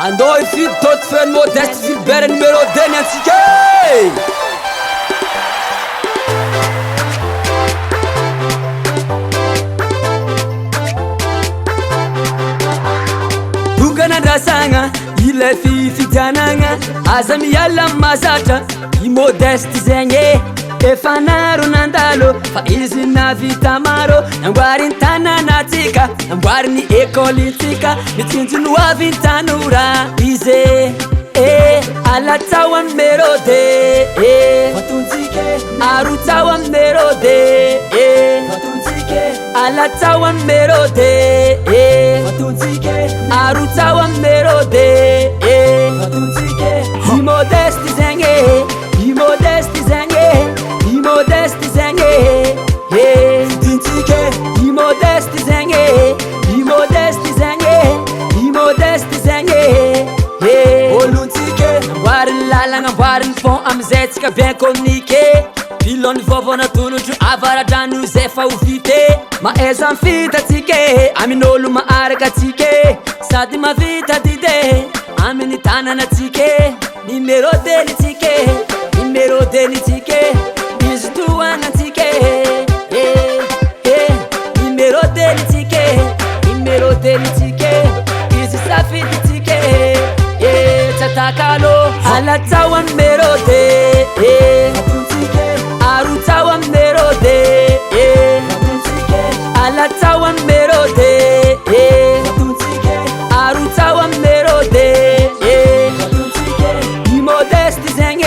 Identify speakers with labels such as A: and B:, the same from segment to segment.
A: Andao ifidy toto feny modeste Philbert numéro 2 ny antsika Tonga nandrasagna ilay fifidianagna aza miala mazatra I modeste zegny efa naro nandalo fa izy navita maro namboariny tananatsika namboariny écolentsika mitsinjony hoaviny tanora izy alatsawa numéro 2 vatontsika arotsawa numéro 2 vatontsika alatsawa numéro 2 vatontsika arotsawa numéro 2 vatontsika I modeste zegny I modeste zegny I modeste zegny dintsika I modeste zegny I modeste zegny I modeste zegny olontsika namboariny lalagna namboariny pont amizay tsika bien communiqué pilony vôvô natolotro avaradrano zay fa ho vite maeza mifitatsika amin'olo maharaka atsika sady mavita dide amin'ny tananatsika numéro 2 nitsika numéro 2 nitsika izy toanatsika numéro 2 nitsika numéro 2 nitsika izy safiditsika tsatakalo alatsawa numéro 2 vatontsika arotsawa numéro 2 vatontsika alatsawa numéro 2 vatontsika arotsawa numéro 2 vatontsika I modeste zegny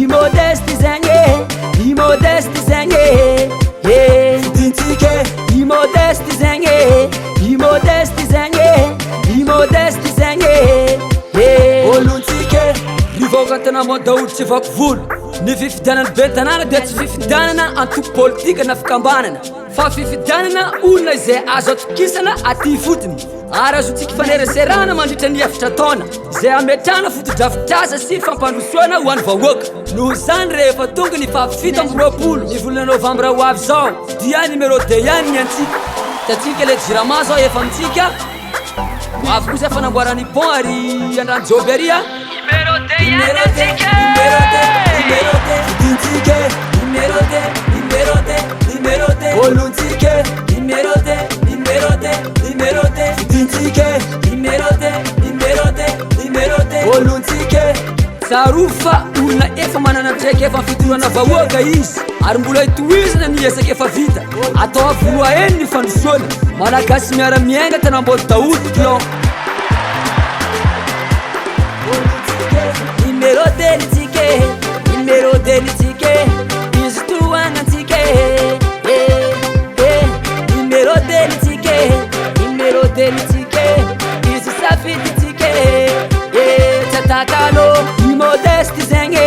A: I modeste zegny I modeste zegny dintsika I modeste zegny I modeste zegny I modeste zegny olontsika rivôgantana mandaolo tsy vako volo ny fifidianana be tanàna dia tsy fifidianana antoko politika na fikambanana fa fifidianana olona izay azo atokisana aty fotony ary azotsika fanereserana mandritra ny efatra taona izay ametrahana fotodrafitrasa sy fampandrosoana ho an'ny vahoaka noho zany rehefa tonga ny fahafito amby roapolo ny volana novambra ho avy zao dia numéro 2 ihany ny antsika tatsika le jirama zao efa amintsika avy kosa efa namboarany pont ary andrano joberia numéro 2 ihany antsika numéro 2 dintsika numéro 2 numéro 2 numéro 2 olontsika numéro 2 numéro 2 numéro 2 dintsika numéro 2 numéro 2 numéro 2 olontsika sarofa olona efa manana traika efa fitorana vahoaka izy ary mbola hitohizana niesaky efa vita atao avoloa eny ny fandrosoana malagasy miara-miainga tanambody daolo plan numéro 2 nitsika numéro 2 nitsika izy toanatsika numéro 2 nitsika numéro 2 nitsika izy safiditsika tsatakalo I modeste zegny